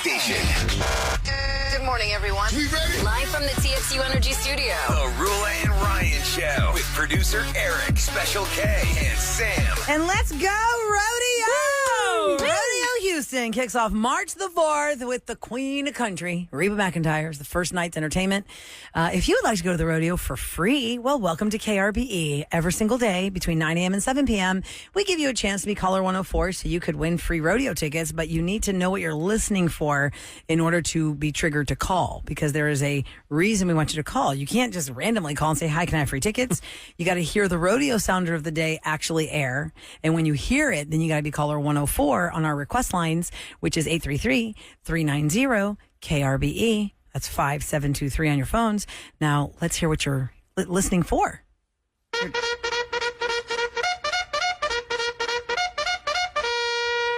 station. Good morning, everyone. We ready? Live from the TXU Energy Studio. The Roula and Ryan Show with producer Eric, Special K, and Sam. And let's go, Rodeo! Rodeo Houston kicks off March the 4th with the Queen of Country, Reba McEntire's the first night's entertainment. If you would like to go to the rodeo for free, well, welcome to KRBE. Every single day between 9 a.m. and 7 p.m., we give you a chance to be caller 104 so you could win free rodeo tickets, but you need to know what you're listening for in order to be triggered to call, because there is a reason we want you to call. You can't just randomly call and say, hi, can I have free tickets? You got to hear the rodeo sounder of the day actually air. And when you hear it, then you got to be caller 104 on our request lines, which is 833-390-KRBE. That's 5723 on your phones. Now, let's hear what you're listening for.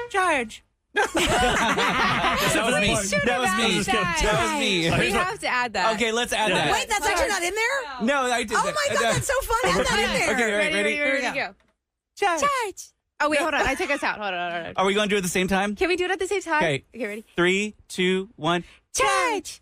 Charge. That was me. That was me. We have to add that. Okay, let's add that. Wait, that's actually not in there? No, I did Oh that. my God, that's so fun. Add that in there. Okay, ready? Ready to go. Charge. Oh, wait, hold on. I took us out. Hold on. Are we going to do it at the same time? Can we do it at the same time? Okay. Okay, ready? 3, 2, 1. Charge.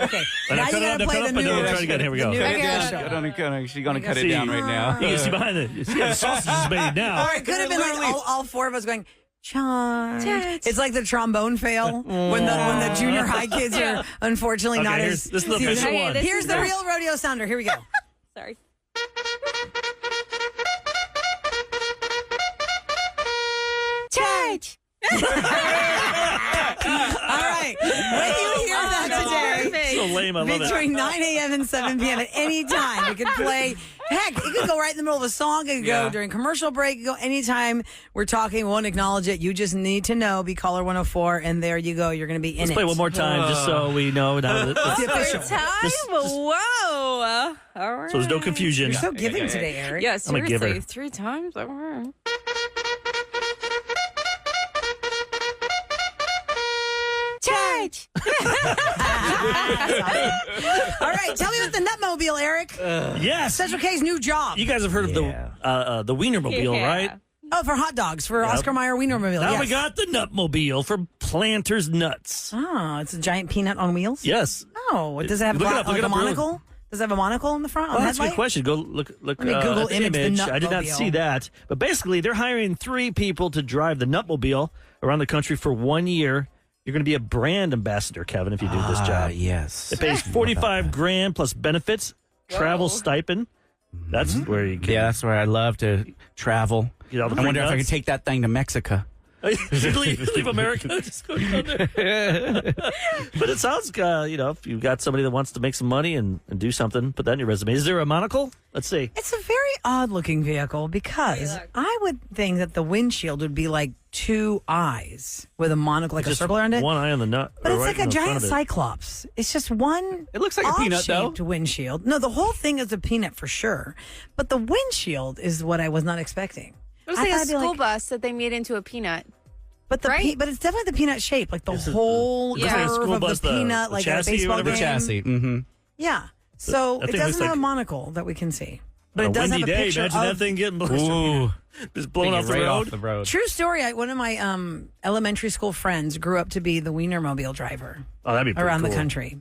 Okay, now you got to play the new Try it again. Here we go. Cut it Okay, down. okay. She's going to cut it down right now. You can see behind it. You see how the sausage is made now. All right, could have been like all four of us going, charge. It's like the trombone fail when the junior high kids are unfortunately not as... This is the official Okay, one. this Here's is the the- real rodeo sounder. Here we go. Sorry. Charge. All right. When you hear that today, So lame. I love it. between 9 a.m. and 7 p.m. at any time, it could play. Heck, it could go right in the middle of a song. It could go during commercial break. It could go anytime we're talking. We won't acknowledge it. You just need to know. Be caller 104, and there you go. You're going to be in Let's it. play one more time just so we know. Now It's official. Whoa. All right. So there's no confusion. You're so giving today, Eric. Yeah, I'm a giver. seriously. 3 times? All right. Charge. All right. Tell me about the Nutmobile, Eric. Yes. Special K's new job. You guys have heard of the Wienermobile, Yeah. right? Oh, for hot dogs, for Oscar Mayer Wienermobile. Now yes. we got the Nutmobile for Planters Nuts. Oh, it's a giant peanut on wheels? Yes. Oh, does it have Look it like up, look it a up really- monocle? Does it have a monocle in the front? Well, on the that's a good headlight? question. Go look Let me Google at the image the image. I did not Nutmobile. see that. But basically, they're hiring 3 people to drive the Nutmobile around the country for 1 year. You're going to be a brand ambassador, Kevin, if you do this job. Yes. It pays $45,000 plus benefits, travel stipend. That's where you can Yeah, that's where I love to travel. get all the I free wonder if I nuts. could take that thing to Mexico. leave America, just go down there. But it sounds, if you've got somebody that wants to make some money and do something, put that in your resume. Is there a monocle? Let's see. It's a very odd-looking vehicle because I would think that the windshield would be like 2 eyes with a monocle, like Just a circle around it. one eye on the nut. But or it's right like a in the front giant of it. cyclops. It's just one. It looks like a peanut, though. odd-shaped windshield. No, the whole thing is a peanut for sure. But the windshield is what I was not expecting. It was I like a thought it'd be school bus that they made into a peanut. But but it's definitely the peanut shape, like the whole looks like a curve school of the bus, the peanut, like a chassis or baseball whatever. game. Chassis. Mm-hmm. Yeah. So That it thing looks doesn't have like- a monocle that we can see. But On it does windy have a day, picture imagine of... that thing getting Ooh. just blown off the Right road. off the road. True story. One of my elementary school friends grew up to be the Wienermobile driver Oh, that'd be pretty around cool. the country.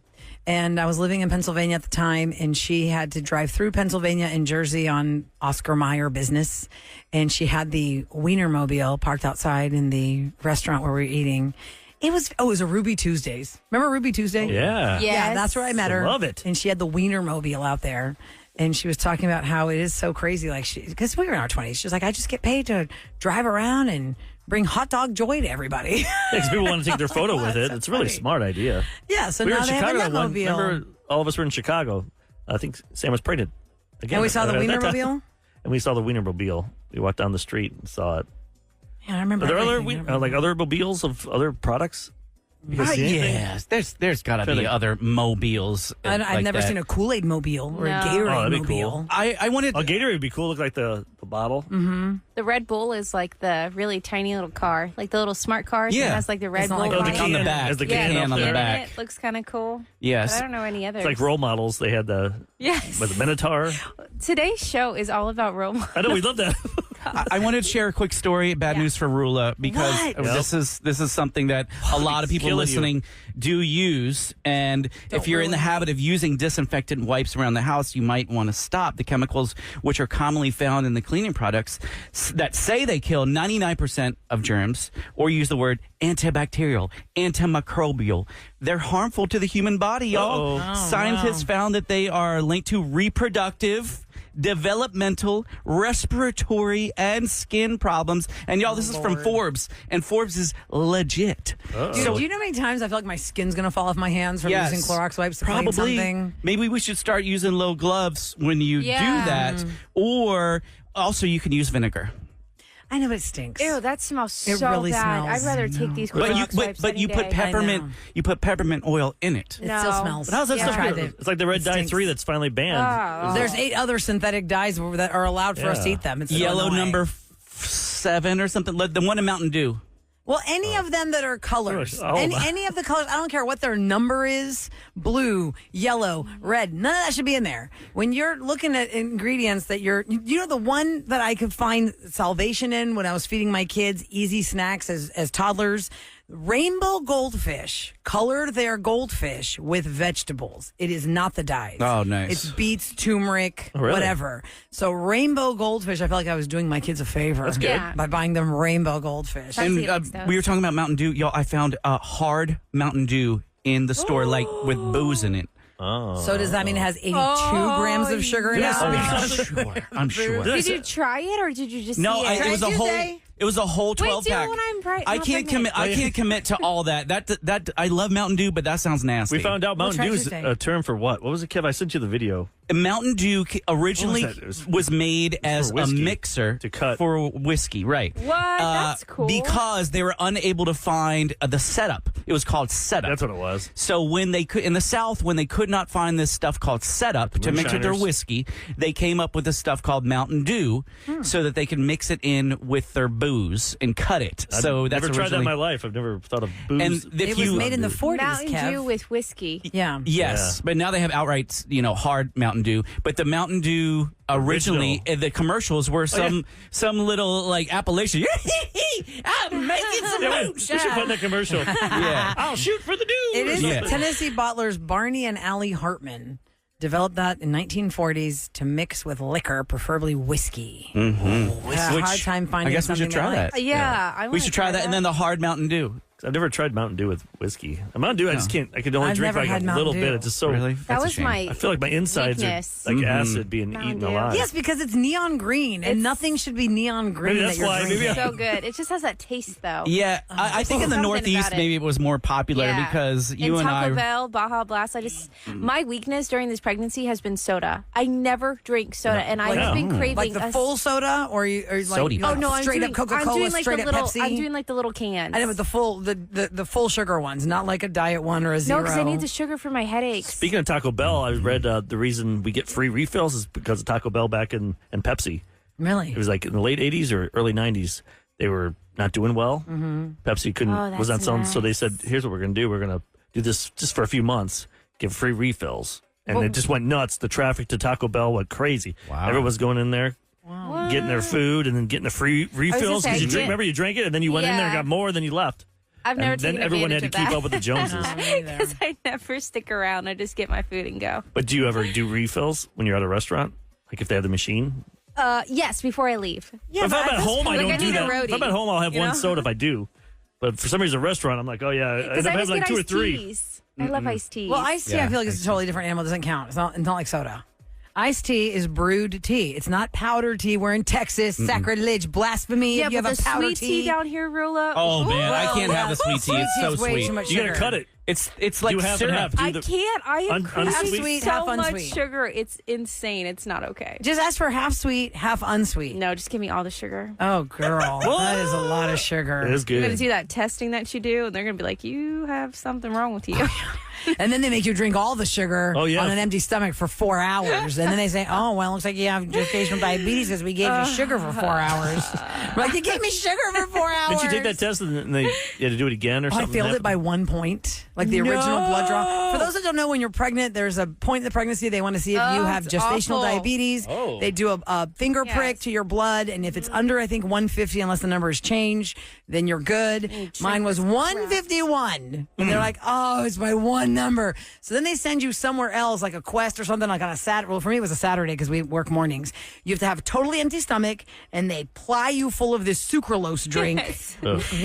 And I was living in Pennsylvania at the time, and she had to drive through Pennsylvania and Jersey on Oscar Mayer business. And she had the Wienermobile parked outside in the restaurant where we were eating. It was a Ruby Tuesdays. Remember Ruby Tuesday? Yeah. Yeah, that's where I met her. Love it. And she had the Wienermobile out there. And she was talking about how it is so crazy. Like, because we were in our 20s. She was like, I just get paid to drive around and bring hot dog joy to everybody. Because people want to take their photo with it. That's It's a really funny. smart idea. Yeah, so We were now in they have a Chicago that one. Nutmobile. Remember, all of us were in Chicago. I think Sam was pregnant. Again, And we saw the at that time. Wienermobile? And we saw the Wienermobile. We walked down the street and saw it. Yeah, I remember. Are there other everything. I remember. like other mobiles of other products? You guys see anything? Yes, there's got to Trying be to- other mobiles. I've like never that. seen a Kool-Aid mobile or a No. Oh, Gatorade that'd be mobile. cool. I wanted. A Gatorade would be cool. Look like the bottle. Mm-hmm. The Red Bull is like the really tiny little car, like the little smart cars. Yeah. It has like the Red It's not Bull like Oh, the on can on the it. back. As the Yeah, can can up on the there. back. It looks kind of cool. But Yes. I don't know any others. It's like role models. They had the Yes. with the Minotaur. Today's show is all about role models. I know we love that. I wanted to share a quick story. Bad news for Roula, because What? this is something that a lot of people killing listening do use. And if you're in the habit of using disinfectant wipes around the house, you might want to stop. The chemicals which are commonly found in the cleaning products that say they kill 99% of germs, or use the word antibacterial, antimicrobial. They're harmful to the human body, y'all. Scientists found that they are linked to reproductive, developmental, respiratory, and skin problems. And y'all, this is from Forbes, and Forbes is legit. Dude, do you know how many times I feel like my skin's going to fall off my hands from Yes. using Clorox wipes to clean Probably. something? Maybe we should start using low gloves when you do Yeah. that. Or also you can use vinegar. I know, but it stinks. Ew, that smells so It really bad. smells. I'd rather take these But you Clorox wipes but you any put day. peppermint know. you put peppermint oil in it. It still No. smells. But how's that Yeah. stuff Tried good? it. It's like the red It dye stinks. 3 that's finally banned. There's 8 other synthetic dyes that are allowed for us to Yeah. eat them. It's so Yellow annoying. number 7 or something. The one in Mountain Dew. Well, any of them that are colors, Oh, any of the colors, I don't care what their number is, blue, yellow, red, none of that should be in there. When you're looking at ingredients that you know, the one that I could find salvation in when I was feeding my kids easy snacks as toddlers, Rainbow Goldfish colored their goldfish with vegetables. It is not the dyes. Oh, nice. It's beets, turmeric, really? whatever. So Rainbow Goldfish, I felt like I was doing my kids a favor. That's good. Yeah. By buying them Rainbow Goldfish. That's And the next we were talking about Mountain Dew. Y'all, I found hard Mountain Dew in the store, like with booze in it. So does that mean it has 82 grams of sugar in it? I'm sure. Did you try it or did you just No, see it? it was a Tried whole. Tuesday? It was a whole 12 do it pack. when I'm not I can't commit. pregnant. I can't commit to all that. That I love Mountain Dew, but that sounds nasty. We found out Mountain try Dew is Tuesday. a term for what? What was it, Kev? I sent you the video. Mountain Dew originally What was that? was made as a whiskey, mixer to cut. for whiskey, right? What? That's cool. Because they were unable to find the setup. It was called setup. That's what it was. So when they could in the South, when they could not find this stuff called setup to mix with their moonshiners. whiskey, they came up with this stuff called Mountain Dew, so that they could mix it in with their booze and cut it. So that's never tried that in originally- my life. I've never thought of booze. And if It was you made in the 40s, Mountain Kev. Dew with whiskey. Yeah. Yes, but now they have outright, hard Mountain Dew. But the Mountain Dew originally, the commercials were some little like Appalachian. I'm making some we mooch. should put in the commercial. Yeah. I'll shoot for the Dew. It is Yeah. Tennessee bottlers Barney and Allie Hartman developed that in 1940s to mix with liquor, preferably whiskey. Mm-hmm. I had a hard time finding I guess we something should try like. that. Yeah, I We should try that, and then the hard Mountain Dew. I've never tried Mountain Dew with whiskey. Mountain Dew, I just can't. I could only I've drink never like had a Mountain little Dew. bit. It's just so. Really? That That's a was shame. my I feel like my insides weakness. are like acid being Mountain eaten Dew. alive. Yes, because it's neon green, and nothing should be neon green. Maybe that's that you're why. Maybe drinking. I- so good. It just has that taste though. Yeah, I think in the Something Northeast about it. maybe it was more popular Yeah. because you in and Taco I. Bell, Baja Blast. My weakness during this pregnancy has been soda. I never drink soda, and I've been craving like the full soda, or like Sody you pop. Oh no, I'm straight doing, up Coca I'm Cola, doing like straight the up little. Pepsi. I'm doing like the little cans. I know, but the full sugar ones, not like a diet one or a no, zero. because I need the sugar for my headaches. Speaking of Taco Bell, I read the reason we get free refills is because of Taco Bell back in Pepsi. Really? It was like in the late 80s or early 90s. They were not doing well. Mm-hmm. Pepsi couldn't Oh, was not that's selling, so they nice. said, "Here's what we're going to do. We're going to do this just for a few months, give free refills." And it just went nuts. The traffic to Taco Bell went crazy. Wow. Everyone was going in there, getting their food, and then getting the free refills. say, Because you I drink, did- remember you drank it, and then you went in there and Yeah. got more, then you left. I've never And then taken everyone had to advantage keep of up with the Joneses. because I never stick around. I just get my food and go. But do you ever do refills when you're at a restaurant? Like if they have the machine? Yes, before I leave. Yeah, If I'm at home, I Like, don't I do need a that. roadie, If I'm at home, I'll have you one know? soda if I do. But for some reason, at a restaurant, I'm like, oh yeah, I end Because up I having just like get 2 or iced 3. teas. I love iced teas. Well, iced tea, I feel like it's a totally different animal. It doesn't count. It's not like soda. Iced tea is brewed tea. It's not powdered tea. We're in Texas. Sacrilege, blasphemy. yeah, if you but have the a powdered sweet tea down here, Rula. Oh man, I can't have the sweet tea. It's so tea's way sweet. too much You gotta sugar. cut it. It's like You have syrup. and have. Do I the- can't. I am craving unsweet, half so much unsweet. sugar. It's insane. It's not okay. Just ask for half sweet, half unsweet. No, just give me all the sugar. Oh, girl. That is a lot of sugar. It is You're gonna good. do that testing that you do, and they're gonna be like, "You have something wrong with you." And then they make you drink all the sugar Oh, yeah. on an empty stomach for 4 hours. And then they say, oh, well, it looks like you have gestational diabetes because we gave you sugar for 4 hours. We're like, you gave me sugar for 4 hours. Didn't you take that test and then you had to do it again or Oh, I something? failed it by 1 point. like the original blood draw. For those that don't know, when you're pregnant, there's a point in the pregnancy they want to see if you have it's gestational awful. diabetes. They do a finger prick to your blood, and if it's under, I think 150, unless the number has changed, then you're good. Mine was 151, and they're like, "Oh, it's my one number." So then they send you somewhere else, like a Quest or something, like on a Saturday. Well, for me, it was a Saturday because we work mornings. You have to have a totally empty stomach, and they ply you full of this sucralose drink,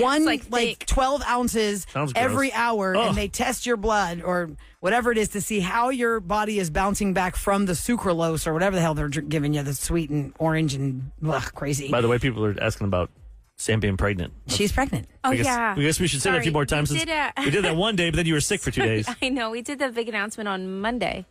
one like 12 ounces every hour, and they test your blood or whatever it is to see how your body is bouncing back from the sucralose or whatever the hell they're giving you, the sweet and orange and crazy. By the way, people are asking about Sam being pregnant. She's pregnant. Oh, I guess we should say that a few more times. We Since did, we did that one day, but then you were sick for 2 days. I know. We did the big announcement on Monday.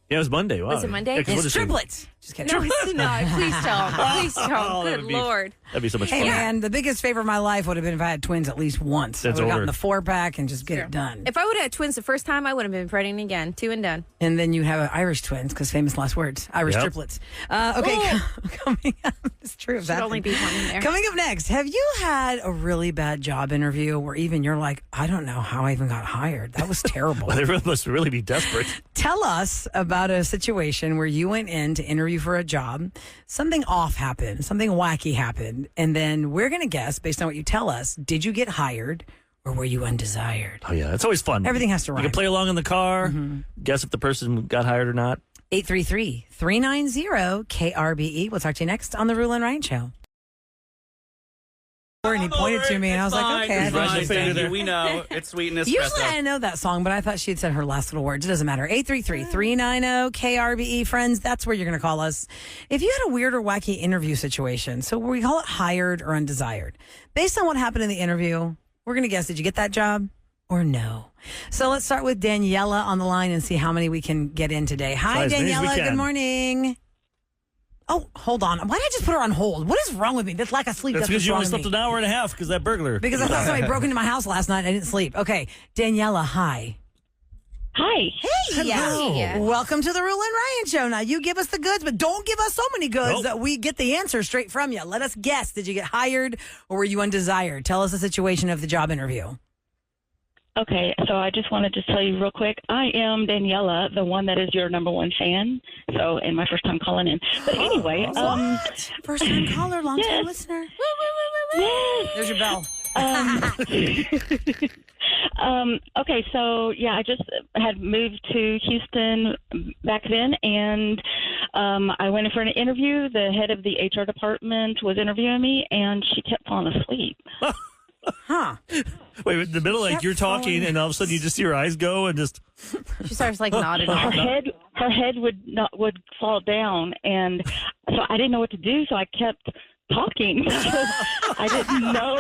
Yeah, it was Monday. Wow. Was it Monday? Yeah, 'cause what It's is she- triplets. Just kidding. No, it's not. Please don't. Please don't. Oh, Good Lord. That'd be so much Hey, fun. man, the biggest favor of my life would have been if I had twins at least once. That's I would have over. gotten the 4-pack and just get it done. If I would have had twins the first time, I would have been pregnant again. 2 and done. And then you have Irish twins because famous last words, Irish Yep. triplets. Okay, coming up, it's true. It's Should only be one in there. Coming up next, have you had a really bad job interview where even you're like, I don't know how I even got hired. That was terrible. Well, they must really be desperate. Tell us about a situation where you went in to interview for a job, something off happened, something wacky happened, and then we're going to guess based on what you tell us, did you get hired or were you undesired? Oh, yeah. It's always fun. Everything has to rhyme. You can play along in the car, guess if the person got hired or not. 833-390-KRBE. We'll talk to you next on the Roula and Ryan Show. And he pointed to me, and I was like, okay. I It's think fine. she's Thank done. you. We know. It's sweet and espresso. Usually I know that song, but I thought she had said her last little words. It doesn't matter. 833-390-KRBE. Friends, that's where you're going to call us. If you had a weird or wacky interview situation, so we call it hired or undesired. Based on what happened in the interview, we're going to guess, did you get that job or no? So let's start with Daniela on the line and see how many we can get in today. Hi, As many as we Daniela. can. Good morning. Oh, hold on. Why did I just put her on hold? What is wrong with me? This lack of sleep. That's because what's you wrong only with slept me. an hour and a half because that burglar. Because I thought somebody broke into my house last night and I didn't sleep. Okay, Daniela, hi. Hi. Hey, Hello. welcome to the Roula and Ryan Show. Now, you give us the goods, but don't give us so many goods Nope. that we get the answer straight from you. Let us guess. Did you get hired or were you undesired? Tell us the situation of the job interview. Okay, so I just wanted to tell you real quick. I am Daniela, the one that is your number one fan. So, and my first time calling in. But anyway, First time caller, long time Yes. listener. yes. There's your bell. Okay, so yeah, I just had moved to Houston back then, and I went in for an interview. The head of the HR department was interviewing me, and she kept falling asleep. Huh. Wait, in the middle, like you're talking, and all of a sudden you just see her eyes go and just. She starts like nodding Her off. head would fall down, and so I didn't know what to do. So I kept talking. So I didn't know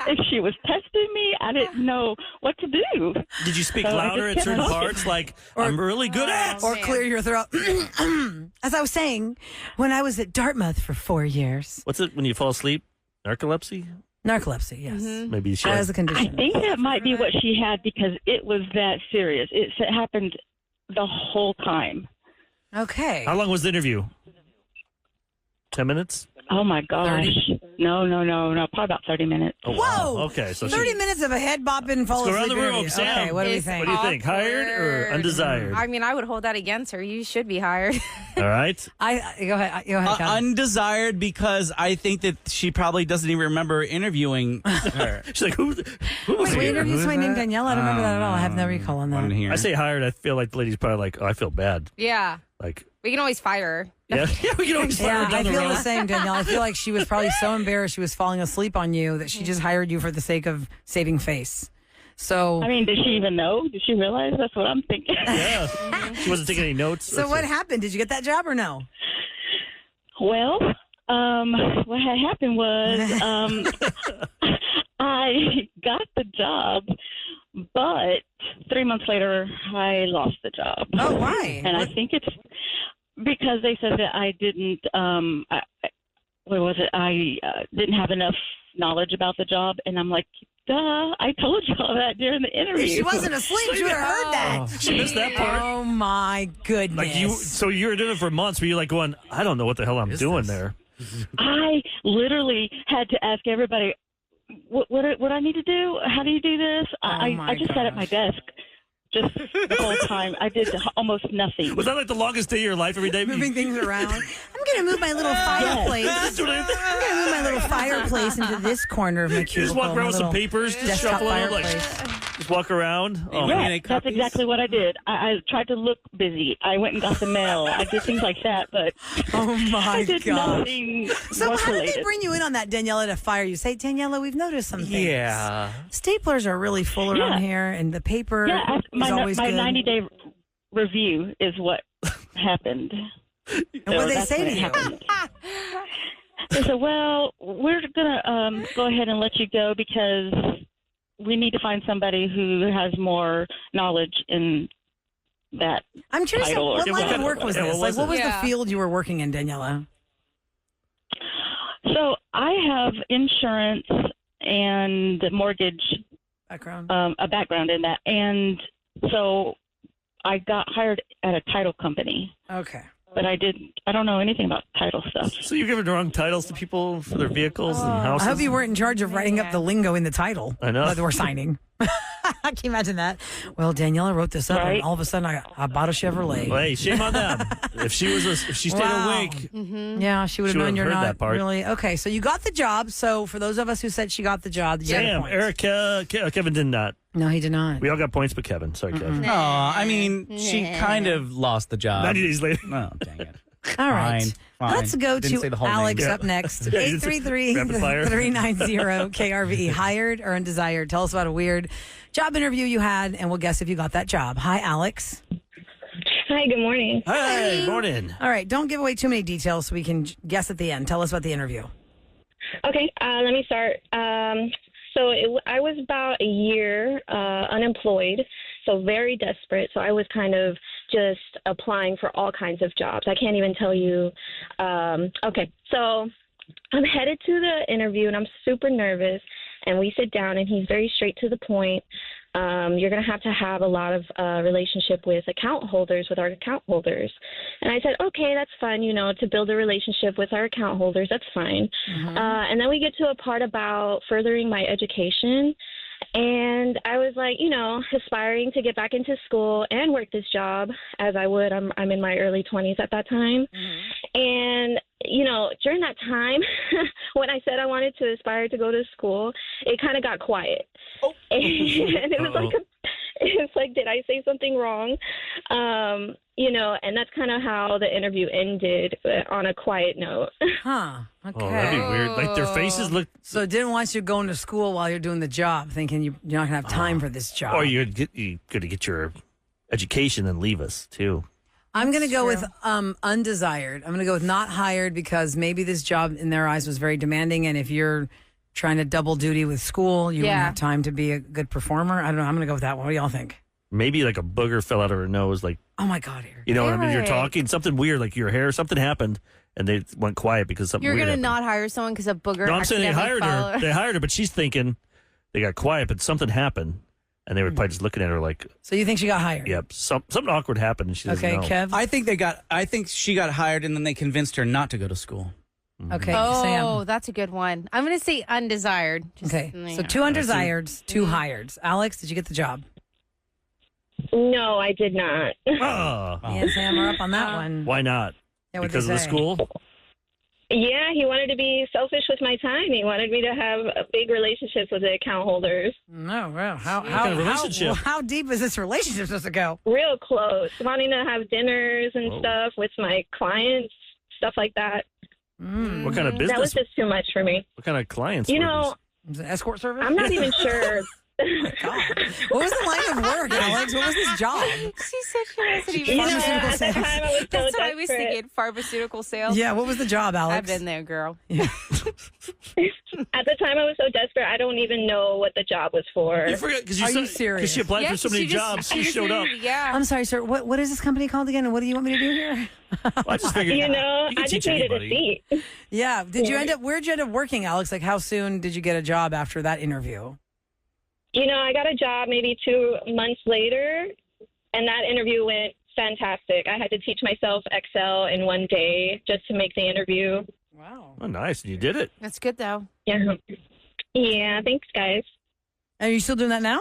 if she was testing me. I didn't know what to do. Did you speak So I louder at just certain kept talking. parts? Like, I'm really good at. Or clear your throat. As I was saying, when I was at Dartmouth for 4 years. What's it when you fall asleep? Narcolepsy? Narcolepsy, yes. Maybe she That has. is a I condition. think that might be what she had because it was that serious. It happened the whole time. Okay. How long was the interview? 10 minutes? Oh my gosh! No, probably about 30 minutes. Oh, Whoa! Okay, so 30 she, minutes of a head bopping fall Let's go around asleep the room, interview. Sam. Okay, what do we It's think? What do you think? Hired or Awkward. undesired? I mean, I would hold that against her. You should be hired. All right. Go ahead. John. Undesired because I think that she probably doesn't even remember interviewing her. She's like, who was Wait, we here? interviewed somebody named Danielle. I don't remember that at all. I have no recall on One that. here. I say hired. I feel like the lady's probably like, oh, I feel bad. Yeah. Like, We can always fire her. yeah, we can always fire Yeah, her down I the feel road. the same, Danielle. I feel like she was probably so embarrassed she was falling asleep on you that she just hired you for the sake of saving face. So, I mean, did she even know? Did she realize? That's what I'm thinking. Yeah. She wasn't taking any notes. so what happened? Did you get that job or no? Well, what had happened was I got the job, but 3 months later, I lost the job. Oh, why? And I think it's because they said that I didn't, what was it? I didn't have enough knowledge about the job. And I'm like, duh, I told you all that during the interview. If she wasn't asleep, she would have heard that. She missed that part. Oh, my goodness. Like so you were doing it for months, but you're like going, I don't know what the hell I'm doing there. I literally had to ask everybody, what I need to do? How do you do this? I just sat at my desk just the whole time. I did almost nothing. Was that like the longest day of your life every day? Moving things around. I'm going to move my little fireplace. That's what I I'm going to move my little fireplace into this corner of my cubicle. You just walk around with some my little papers, just desktop shuffle them, like, fireplace. just walk around. Oh, Yeah, man. that's copies? exactly what I did. I tried to look busy. I went and got the mail. I did things like that, but Oh, my I did gosh. nothing So work how did they related. bring you in on that, Daniela, to fire you? Say, Daniela, we've noticed some things. Yeah. Staplers are really full around here, and the paper Yeah, is always my good. 90-day review is what happened. And what did they that's say what to you? happened. They said, well, we're going to go ahead and let you go because we need to find somebody who has more knowledge in that. I'm curious, title or- what Yeah, line what of kind work of- was yeah, this? what Like, was what it? was Yeah. the field you were working in, Daniela? So I have insurance and mortgage, Background? a background in that. And so I got hired at a title company, Okay. but I don't know anything about title stuff. So you're giving the wrong titles to people for their vehicles and I houses? hope you weren't in charge of writing up the lingo in the title. I know. That we're signing. Can you imagine that? Well, Daniela wrote this up, and Right. all of a sudden I bought a Chevrolet. Well, hey, shame on them. If she stayed Wow. awake, Yeah, she would have She known would've you're heard not that part. really. Okay, so you got the job. So for those of us who said she got the job, you get a damn, point. Eric, Kevin did not. No, he did not. We all got points, but Kevin. Sorry, Kevin. Oh, I mean, she kind of lost the job. 90 days later. Oh, dang it. All right. Fine. Let's go Didn't say to the whole Alex name. up next. Yeah, you just- rapid fire. 833-390 KRVE. Hired or undesired? Tell us about a weird job interview you had, and we'll guess if you got that job. Hi, Alex. Hi, good morning. Hey, morning. All right, don't give away too many details so we can guess at the end. Tell us about the interview. Okay, let me start. I was about a year unemployed, so very desperate. So I was kind of just applying for all kinds of jobs. I can't even tell you. Okay, so I'm headed to the interview, and I'm super nervous. And we sit down, and he's very straight to the point. You're going to have a lot of relationship with account holders, with our account holders. And I said, okay, that's fine, to build a relationship with our account holders, that's fine. And then we get to a part about furthering my education. And I was like, aspiring to get back into school and work this job as I would. I'm in my early 20s at that time. And, during that time, when I said I wanted to aspire to go to school, it kind of got quiet. And it was like, did I say something wrong? And that's kind of how the interview ended, on a quiet note. Huh. Okay. Oh, that'd be weird. Like their faces look. So it didn't want you going to school while you're doing the job, thinking you're not going to have time for this job. Or you're going to get your education and leave us, too. I'm going to go with undesired. I'm going to go with not hired because maybe this job in their eyes was very demanding. And if you're trying to double duty with school, you wouldn't have time to be a good performer. I don't know. I'm going to go with that one. What do y'all think? Maybe like a booger fell out of her nose. Like, Oh, my God, Eric. you know what I mean? You're Eric. talking something weird, like your hair, something happened, and they went quiet because something You're weird going to happened. not hire someone because a booger No, I'm saying they accidentally hired her. followed- They hired her, but she's thinking they got quiet, but something happened. And they were probably just looking at her like, So you think she got hired? yep, something awkward happened, and she doesn't Okay, know. Kev? I think she got hired and then they convinced her not to go to school. Okay, Oh, Sam. that's a good one. I'm going to say undesired. Okay, so two undesireds, two hireds. Alex, did you get the job? No, I did not. Oh, Me and Sam are up on that one. why not? Yeah, what'd Because they of the say? school? Yeah, he wanted to be selfish with my time. He wanted me to have big relationships with the account holders. No, well, kind of relationship? How deep is this relationship supposed to go? Real close. Wanting to have dinners and stuff with my clients, stuff like that. What kind of business? That was just too much for me. What kind of clients? You were know, Is it escort service? I'm not even sure. God. What was the line of work, Alex? What was this job? She said she wasn't even Pharmaceutical at the sales. time I was so That's what I was desperate. thinking. Pharmaceutical sales. Yeah, what was the job, Alex? I've been there, girl. At the time I was so desperate, I don't even know what the job was for. You forgot because Are you Because serious? she applied for so many jobs, she showed up. Yeah. I'm sorry, sir. What is this company called again, and what do you want me to do here? I just figured You know, you can I just teach needed anybody. a seat. Yeah. Did you end up? Where'd you end up working, Alex? Like, how soon did you get a job after that interview? You know, I got a job maybe 2 months later, and that interview went fantastic. I had to teach myself Excel in one day just to make the interview. Wow. Oh, nice. You did it. That's good, though. Yeah. Yeah, thanks, guys. Are you still doing that now?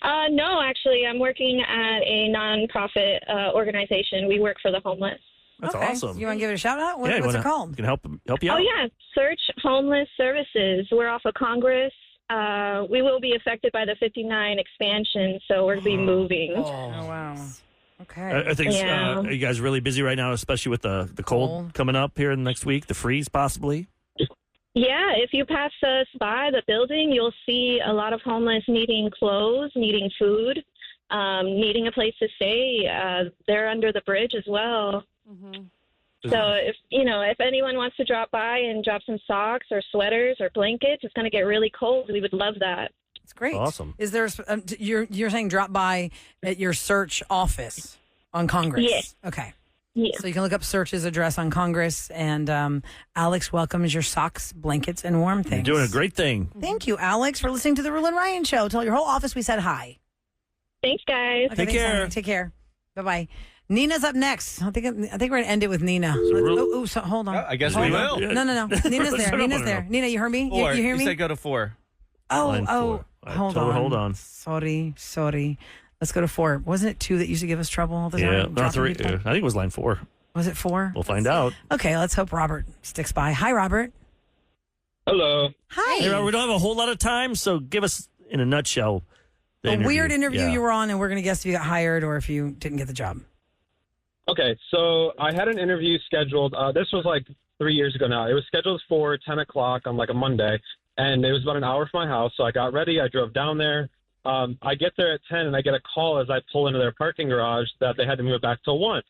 No, actually, I'm working at a nonprofit organization. We work for the homeless. That's Okay. awesome. You want to give it a shout out? Yeah, What's it called? Can help you out. Oh, yeah. Search Homeless Services. We're off of Congress. We will be affected by the 59 expansion, so we're going to be moving. Oh, wow. Okay. I think Yeah. are you guys really busy right now, especially with the cold coming up here in the next week, the freeze possibly? Yeah, if you pass us by the building, you'll see a lot of homeless needing clothes, needing food, needing a place to stay. They're under the bridge as well. So if anyone wants to drop by and drop some socks or sweaters or blankets, it's going to get really cold. We would love that. It's great. Awesome. Is there? You're saying drop by at your search office on Congress? Yes. Okay. Yeah. So you can look up Search's address on Congress, and Alex welcomes your socks, blankets, and warm things. You're doing a great thing. Thank you, Alex, for listening to the Roula and Ryan show. Tell your whole office we said hi. Thanks, guys. Okay, Take thanks, care. honey. Take care. Bye bye. Nina's up next. I think we're gonna end it with Nina. Hold on. I guess Hold we on. will. No. Nina's there. Nina's there. Nina, you heard me? You 4. hear me? You said go to 4. Line 4. Hold Told her, on. hold on. Sorry. Let's go to 4. Wasn't it 2 that used to give us trouble all the Yeah, time? no, Dropping 3. people? I think it was line 4. Was it 4? We'll find out. Okay, let's hope Robert sticks by. Hi, Robert. Hello. Hi. Hey, Robert, we don't have a whole lot of time, so give us, in a nutshell, the Weird interview Yeah. you were on, and we're going to guess if you got hired or if you didn't get the job. Okay, so I had an interview scheduled. This was like 3 years ago now. It was scheduled for 10 o'clock on like a Monday, and it was about an hour from my house. So I got ready. I drove down there. I get there at 10, and I get a call as I pull into their parking garage that they had to move it back till 1.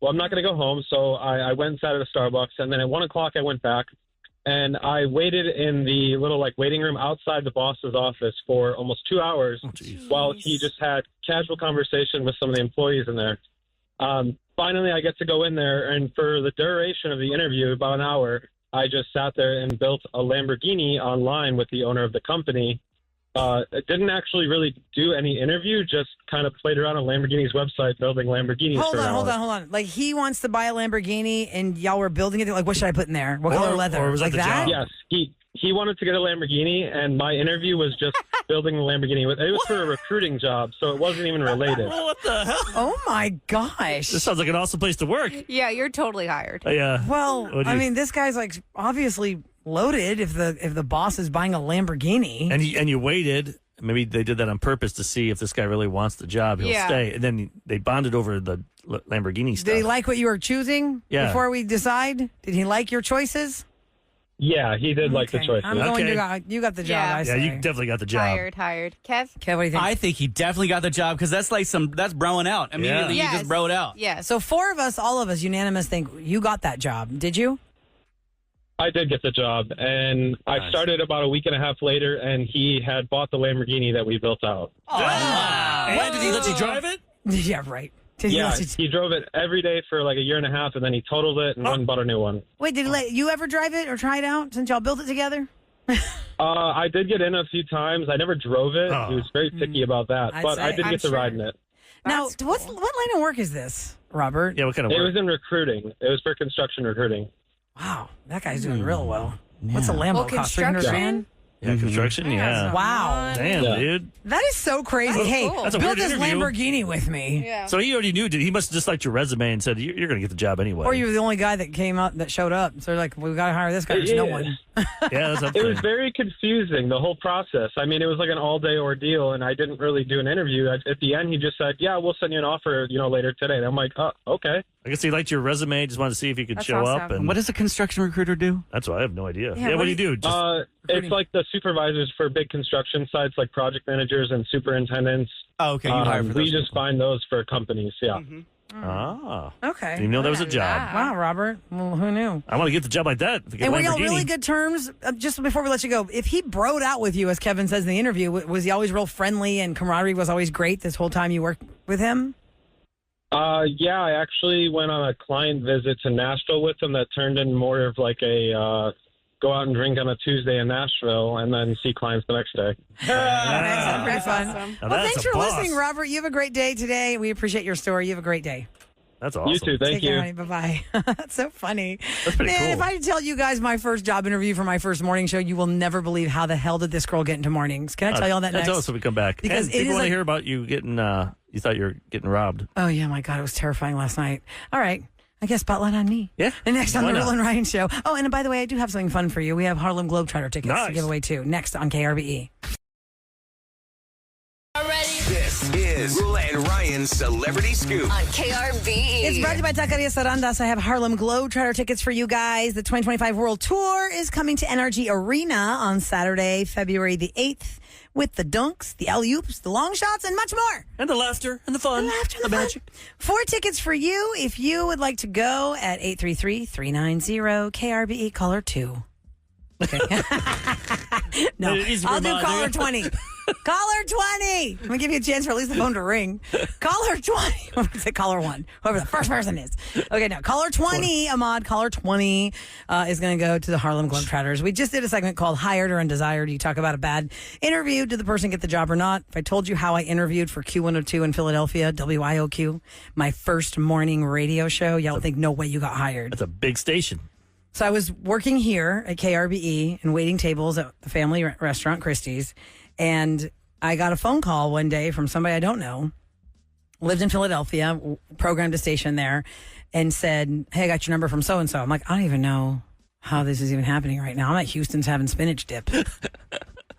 Well, I'm not going to go home, so I went and sat at a Starbucks, and then at 1 o'clock I went back, and I waited in the little like waiting room outside the boss's office for almost 2 hours while he just had casual conversation with some of the employees in there. Finally, I get to go in there, and for the duration of the interview, about an hour, I just sat there and built a Lamborghini online with the owner of the company. It didn't actually really do any interview, just kind of played around on Lamborghini's website building Lamborghinis Hold for an hour. on. Like, he wants to buy a Lamborghini, and y'all were building it. Like, what should I put in there? What color leather? or was that like the that? job? Yes, he wanted to get a Lamborghini, and my interview was just building the Lamborghini. It was for a recruiting job, so it wasn't even related. Well, what the hell? Oh, my gosh. This sounds like an awesome place to work. Yeah, you're totally hired. Yeah. Well, What do I you- mean, this guy's like obviously loaded if the boss is buying a Lamborghini. And you waited. Maybe they did that on purpose to see if this guy really wants the job. He'll Yeah. stay. And then they bonded over the Lamborghini stuff. Did he like what you were choosing Yeah. before we decide? Did he like your choices? Yeah, he did like the Okay. choice. I'm going Okay. you got the job, Yeah. I Yeah, say. you definitely got the job. Hired. Kev? Kev, what do you think? I think he definitely got the job because that's like that's broing out. Immediately, Yeah. you just broed out. Yes. So all of us unanimous think you got that job. Did you? I did get the job, and I started about a week and a half later, and he had bought the Lamborghini that we built out. And did he let you drive it? Yeah, right. Did he Yeah, let you- he drove it every day for like a year and a half, and then he totaled it and went and bought a new one. Wait, did he let you ever drive it or try it out since y'all built it together? I did get in a few times. I never drove it. Oh. He was very picky about that, I'd but say- I did I'm get to sure. ride in it. Now, That's what cool. line of work is this, Robert? Yeah, what kind of It work? was in recruiting. It was for construction recruiting. Wow, that guy's doing real well. What's a Lambo Well, cost? 300 grand? Yeah, construction. Yeah. Wow. Damn, Yeah. dude. That is so crazy. That's Hey, cool. That's a build weird this interview. Lamborghini with me. Yeah. So he already knew. He must have just liked your resume and said, you're going to get the job anyway. Or you were the only guy that came up that showed up. So they're like, we got to hire this guy. There's no Yeah. one. Yeah, that's It was very confusing, the whole process. I mean, it was like an all-day ordeal, and I didn't really do an interview. At the end, he just said, yeah, we'll send you an offer, later today. And I'm like, oh, okay. I guess he liked your resume. Just wanted to see if you could That's show up. awesome. And What does a construction recruiter do? that's why I have no idea. Yeah, Yeah, what what do do you do? Just, It's like the supervisors for big construction sites, like project managers and superintendents. Oh, okay. You hire for those. We just find those for companies, yeah. Okay. Didn't even know that was a job. Wow, Robert. Well, who knew? I want to get the job like that. If I get And a were y'all Lamborghini. really good terms? Just before we let you go, if he broed out with you, as Kevin says in the interview, was he always real friendly and camaraderie was always great this whole time you worked with him? Yeah, I actually went on a client visit to Nashville with him that turned in more of like a go out and drink on a Tuesday in Nashville and then see clients the next day. That's pretty fun. awesome. Now Well, that's thanks a for boss. listening, Robert. You have a great day today. We appreciate your story. You have a great day. That's awesome. You too. Thank Take you. care, honey. Bye-bye. That's so funny. That's pretty Man, cool. if I tell you guys my first job interview for my first morning show, you will never believe how the hell did this girl get into mornings. Can I tell you all that next? Tell us when we come back. Because and it people is want to like- hear about you getting, you thought you were getting robbed. Oh, yeah, my God. It was terrifying last night. All right. I guess spotlight on me. Yeah. And next on Why the not? Roula and Ryan Show. Oh, and by the way, I do have something fun for you. We have Harlem Globetrotter tickets to Nice. give away, too. Next on KRBE. This is Roula and Ryan's Celebrity Scoop. On KRBE. It's brought to you by Taqueria Sarandas. I have Harlem Globetrotter tickets for you guys. The 2025 World Tour is coming to NRG Arena on Saturday, February the 8th, with the dunks, the alley-oops, the long shots, and much more. And the laughter and the fun. The laughter and the magic. fun. 4 tickets for you if you would like to go at 833-390-KRBE, caller 2. Okay. No, Easy I'll do reminder. caller 20. Caller 20. I'm going to give you a chance for at least the phone to ring. Caller 20. I'm going to say caller 1, whoever the first person is. Okay, now, caller 20, Ahmad, caller 20 is going to go to the Harlem Globetrotters. We just did a segment called Hired or Undesired. You talk about a bad interview. Did the person get the job or not? If I told you how I interviewed for Q102 in Philadelphia, WIOQ, my first morning radio show, y'all would think no way you got hired. That's a big station. So I was working here at KRBE and waiting tables at the family restaurant, Christie's. And I got a phone call one day from somebody I don't know, lived in Philadelphia, programmed a station there, and said, hey, I got your number from so-and-so. I'm like, I don't even know how this is even happening right now. I'm at Houston's having spinach dip.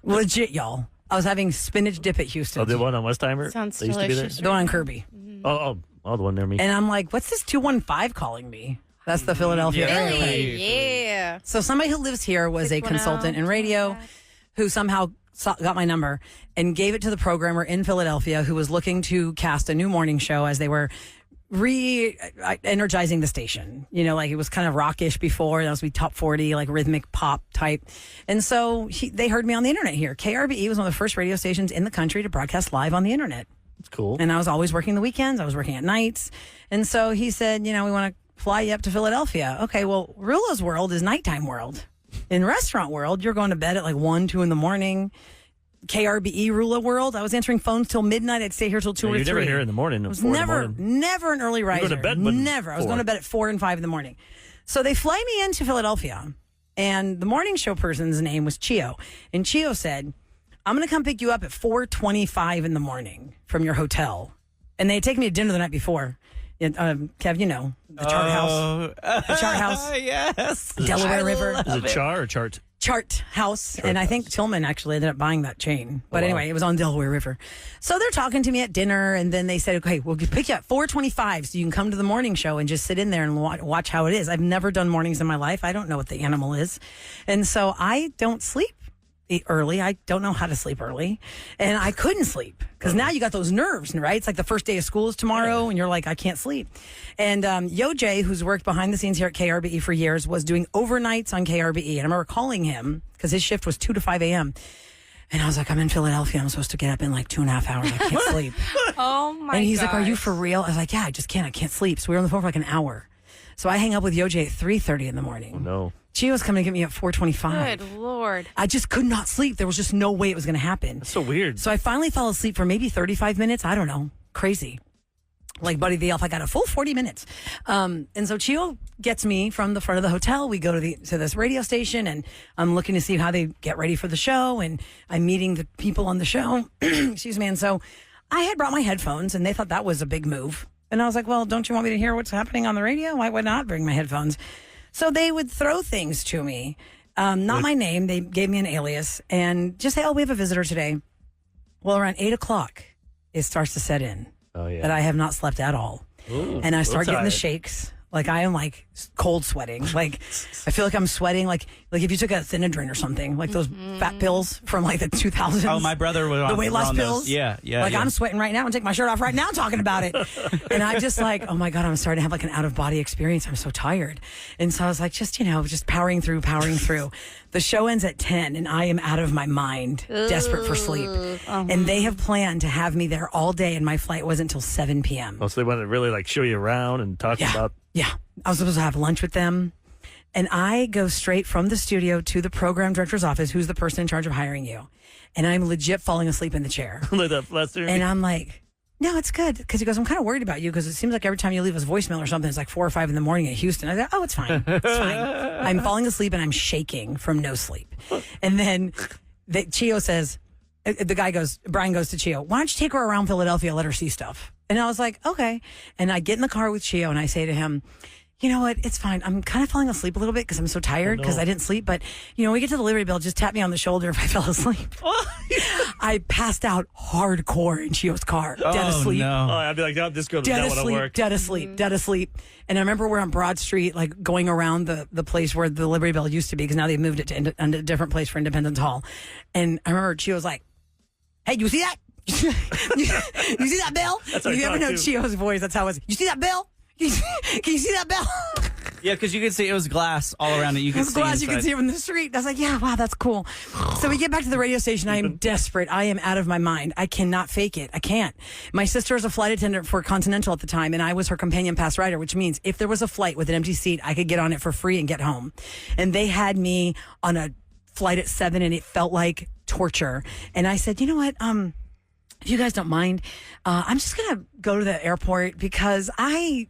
Legit, y'all. I was having spinach dip at Houston. Oh, the one on Westheimer? Sounds They used to be there? delicious. The one on Kirby. Oh, the one near me. And I'm like, what's this 215 calling me? That's the Philadelphia area code. Really? Yeah. So somebody who lives here was a 610. consultant in radio who somehow got my number and gave it to the programmer in Philadelphia who was looking to cast a new morning show as they were re-energizing the station. You know, like it was kind of rockish before. That was be top 40, like rhythmic pop type. And so they heard me on the internet here. KRBE was one of the first radio stations in the country to broadcast live on the internet. It's cool. And I was always working the weekends. I was working at nights. And so he said, you know, we want to fly you up to Philadelphia. Okay, well, Roula's world is nighttime world. In restaurant world, you're going to bed at like 1, 2 in the morning. KRBE Roula world, I was answering phones till midnight. I'd stay here till 2 or 3. You're never here in the morning. I was 4 in the never morning. an early riser. go to bed when Never. I was 4. going to bed at 4 and 5 in the morning. So they fly me into Philadelphia, and the morning show person's name was Chio. And Chio said, I'm going to come pick you up at 4:25 in the morning from your hotel. And they had taken me to dinner the night before. Kev, you know, the Chart House. The Chart House. Yes. Delaware River. Is it Char or Chart? Chart House. And I think Tillman actually ended up buying that chain. But anyway, it was on Delaware River. So they're talking to me at dinner, and then they said, okay, we'll pick you up 4:25 so you can come to the morning show and just sit in there and watch how it is. I've never done mornings in my life. I don't know what the animal is. And so I don't sleep early. I don't know how to sleep early. And I couldn't sleep because now you got those nerves, right? It's like the first day of school is tomorrow and you're like, I can't sleep. And Yo Jay, who's worked behind the scenes here at KRBE for years, was doing overnights on KRBE. And I remember calling him because his shift was 2 to 5 a.m. And I was like, I'm in Philadelphia. I'm supposed to get up in like 2.5 hours. I can't sleep. Oh my god. And he's like, are you for real? I was like, yeah, I just can't. I can't sleep. So we were on the phone for like an hour. So I hang up with Yo Jay at 3:30 in the morning. Oh, no. She was coming to get me at 4:25. Good Lord. I just could not sleep. There was just no way it was going to happen. That's so weird. So I finally fell asleep for maybe 35 minutes. I don't know. Crazy. Like Buddy the Elf, I got a full 40 minutes. And so Chio gets me from the front of the hotel. We go to this radio station, and I'm looking to see how they get ready for the show. And I'm meeting the people on the show. Excuse me. And so I had brought my headphones, and they thought that was a big move. And I was like, well, don't you want me to hear what's happening on the radio? Why would not bring my headphones? So they would throw things to me. Not my name. They gave me an alias and just say, oh, we have a visitor today. Well, around 8 o'clock, it starts to set in that I have not slept at all. Ooh, And I start getting the tired. shakes. Like I am like cold sweating. Like I feel like I'm sweating. Like if you took a Thinidrin or something, like those fat pills from like the 2000s. Oh, my brother was on the weight loss on pills. those. Yeah. Like yeah. I'm sweating right now and take my shirt off right now talking about it. And I'm just like, oh my God, I'm starting to have like an out of body experience. I'm so tired. And so I was like, just powering through. The show ends at 10 and I am out of my mind, desperate for sleep. And they have planned to have me there all day, and my flight wasn't until 7 p.m. Oh, so they want to really like show you around and talk about. Yeah. I was supposed to have lunch with them. And I go straight from the studio to the program director's office, who's the person in charge of hiring you. And I'm legit falling asleep in the chair. Like that last interview. And I'm like, no, it's good. Because he goes, I'm kind of worried about you because it seems like every time you leave us voicemail or something, it's like 4 or 5 in the morning at Houston. I go, oh, it's fine. It's fine. I'm falling asleep and I'm shaking from no sleep. And then Chio says, Brian goes to Chio, why don't you take her around Philadelphia, let her see stuff? And I was like, okay. And I get in the car with Chio and I say to him, you know what? It's fine. I'm kind of falling asleep a little bit because I'm so tired because I didn't sleep. But, when we get to the Liberty Bell, just tap me on the shoulder if I fell asleep. I passed out hardcore in Chio's car. Dead asleep. No. Oh, I'd be like, this girl does not want to work. Dead asleep. And I remember we're on Broad Street, like going around the place where the Liberty Bell used to be because now they've moved it to a different place for Independence Hall. And I remember Chio was like, hey, you see that? you see that bell? You ever know Chio's voice? That's how it was. You see that bell? Can you see that bell? Yeah, because you could see it was glass all around it. You could see glass. You could see it from the street. I was like, yeah, wow, that's cool. So we get back to the radio station. I am desperate. I am out of my mind. I cannot fake it. I can't. My sister is a flight attendant for Continental at the time, and I was her companion pass rider, which means if there was a flight with an empty seat, I could get on it for free and get home. And they had me on a flight at 7, and it felt like torture. And I said, you know what? If you guys don't mind, I'm just going to go to the airport because I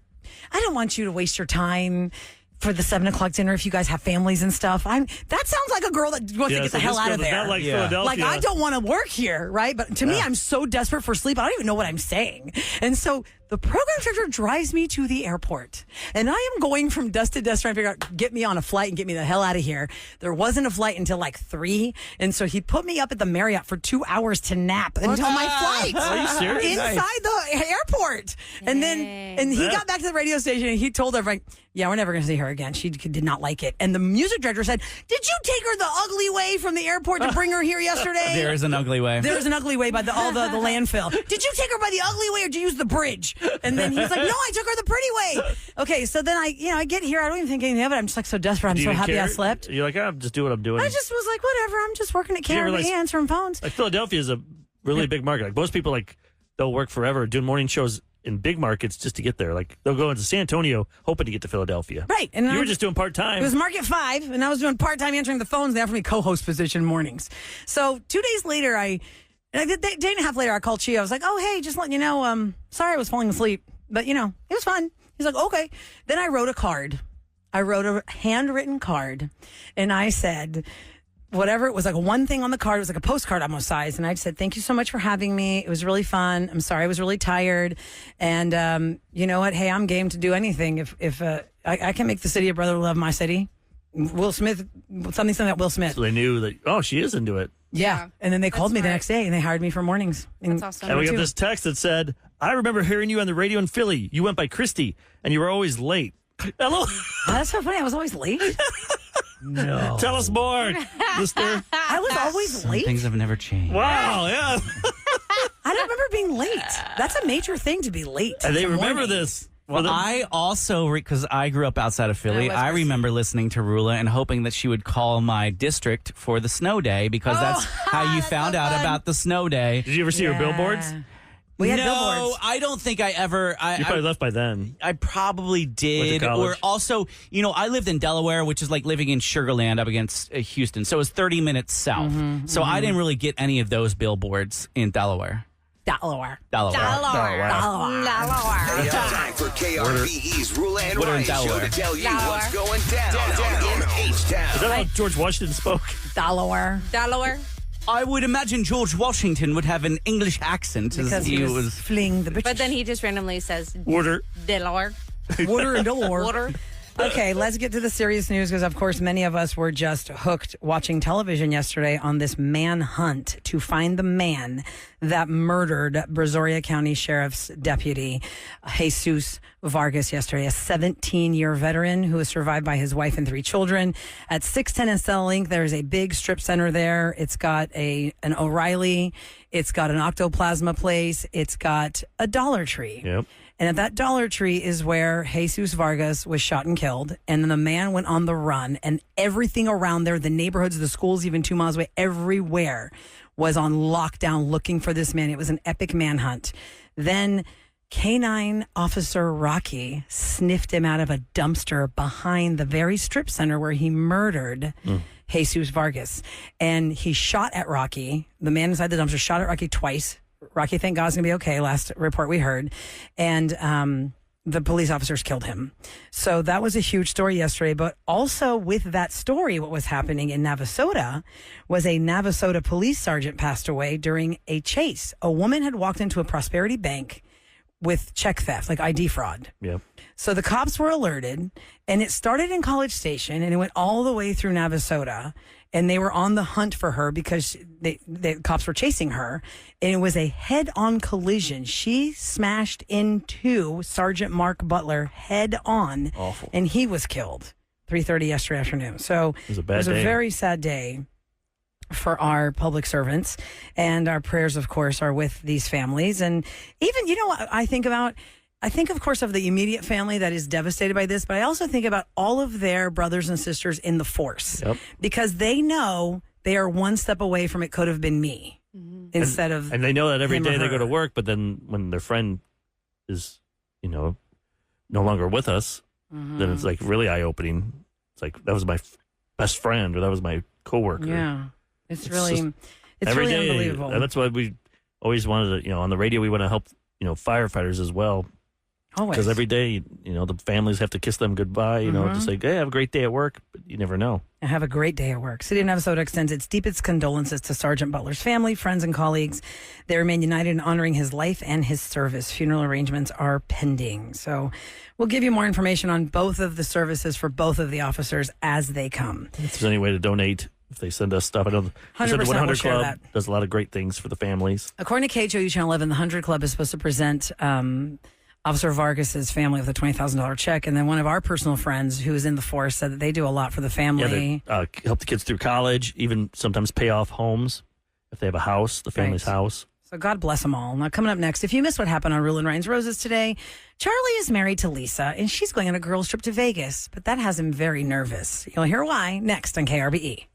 don't want you to waste your time for the 7 o'clock dinner if you guys have families and stuff. That sounds like a girl that wants to get the hell out of there. Not like Philadelphia. Like, I don't want to work here, right? But to me, I'm so desperate for sleep, I don't even know what I'm saying. And so the program director drives me to the airport, and I am going from desk to desk trying to figure out, get me on a flight and get me the hell out of here. There wasn't a flight until like 3, and so he put me up at the Marriott for 2 hours to nap until my flight. Are you serious? Inside the airport. And then he got back to the radio station and he told everybody, yeah, we're never going to see her again. She did not like it. And the music director said, did you take her the ugly way from the airport to bring her here yesterday? There is an ugly way. There is an ugly way by the landfill. Did you take her by the ugly way or did you use the bridge? And then he's like, no, I took her the pretty way. Okay, so then I get here. I don't even think anything of it. I'm just like so desperate. I'm so happy I slept. You're like, I'll just do what I'm doing. I just was like, whatever. I'm just working at Canada answering phones. Like Philadelphia is a really big market. Like most people, they'll work forever doing morning shows in big markets just to get there. Like they'll go into San Antonio hoping to get to Philadelphia. Right. And you were just doing part-time. It was Market 5, and I was doing part-time answering the phones. They offered me co-host position mornings. So 2 days later, a day and a half later, I called Chia. I was like, oh, hey, just letting you know, sorry I was falling asleep. But, it was fun. He's like, okay. Then I wrote a card. I wrote a handwritten card, and I said, whatever, it was like one thing on the card. It was like a postcard almost size. And I said, thank you so much for having me. It was really fun. I'm sorry I was really tired. And you know what? Hey, I'm game to do anything. If I can make the city of brotherly love my city. Will Smith, something like Will Smith. So they knew that, she is into it. Yeah. And then they called me the next day and they hired me for mornings. That's awesome. And we got this text that said, I remember hearing you on the radio in Philly. You went by Christy and you were always late. Hello. That's so funny. I was always late. No. Tell us more, mister. I was always late. Things have never changed. Wow, yeah. I don't remember being late. That's a major thing to be late. And they remember this. Well, I also, because I grew up outside of Philly, I remember listening to Roula and hoping that she would call my district for the snow day because that's how you found out about the snow day. Did you ever see her billboards? We had no, billboards. I don't think I ever. You probably left by then. I probably did. Or also, I lived in Delaware, which is like living in Sugar Land up against Houston. So it was 30 minutes south. So I didn't really get any of those billboards in Delaware. Delaware. Now time for KRVE's Roula and Ryan show to tell you what's going down in H-Town. Is that how George Washington spoke? Delaware. I would imagine George Washington would have an English accent because he was fleeing the British. But then he just randomly says, Water. Delaware. Water and Delaware. Water. Okay, let's get to the serious news because, of course, many of us were just hooked watching television yesterday on this manhunt to find the man that murdered Brazoria County Sheriff's Deputy Jesus Vargas yesterday, a 17-year veteran who was survived by his wife and 3 children. At 610 and Stella Link, there is a big strip center there. It's got an O'Reilly. It's got an Octoplasma place. It's got a Dollar Tree. Yep. And at that Dollar Tree is where Jesus Vargas was shot and killed. And then the man went on the run. And everything around there, the neighborhoods, the schools, even 2 miles away, everywhere was on lockdown looking for this man. It was an epic manhunt. Then K-9 Officer Rocky sniffed him out of a dumpster behind the very strip center where he murdered Jesus Vargas. And he shot at Rocky. The man inside the dumpster shot at Rocky twice. Rocky, thank God, is going to be okay. Last report we heard. And the police officers killed him. So that was a huge story yesterday. But also with that story, what was happening in Navasota was a Navasota police sergeant passed away during a chase. A woman had walked into a Prosperity Bank with check theft, like ID fraud. Yeah. So the cops were alerted, and it started in College Station, and it went all the way through Navasota, and they were on the hunt for her because the cops were chasing her, and it was a head-on collision. She smashed into Sergeant Mark Butler head-on, Awful. And he was killed 3:30 yesterday afternoon. So it was a a very sad day for our public servants, and our prayers, of course, are with these families. And even, you know what I think about? I think, of course, of the immediate family that is devastated by this, but I also think about all of their brothers and sisters in the force, because they know they are one step away from it could have been me instead of and they know that every him or day they her. go to work, but then when their friend is, no longer with us, then it's like really eye-opening. It's like, that was my best friend, or that was my coworker. Yeah. It's really every day, unbelievable. And that's why we always wanted to, on the radio, we want to help, firefighters as well. Always. Because every day, the families have to kiss them goodbye, just say, hey, have a great day at work, but you never know. And have a great day at work. City of Navasota extends its deepest condolences to Sergeant Butler's family, friends, and colleagues. They remain united in honoring his life and his service. Funeral arrangements are pending. So we'll give you more information on both of the services for both of the officers as they come. If there's any way to donate, if they send us stuff, I know the 100% 100 we'll share Club that. does a lot of great things for the families. According to KHOU Channel 11, the 100 Club is supposed to present Officer Vargas's family with a $20,000 check. And then one of our personal friends who is in the force said that they do a lot for the family. Yeah, they help the kids through college, even sometimes pay off homes if they have a house, the family's house. So God bless them all. Now, coming up next, if you missed what happened on Roula and Ryan's Roses today, Charlie is married to Lisa, and she's going on a girls' trip to Vegas. But that has him very nervous. You'll hear why next on KRBE.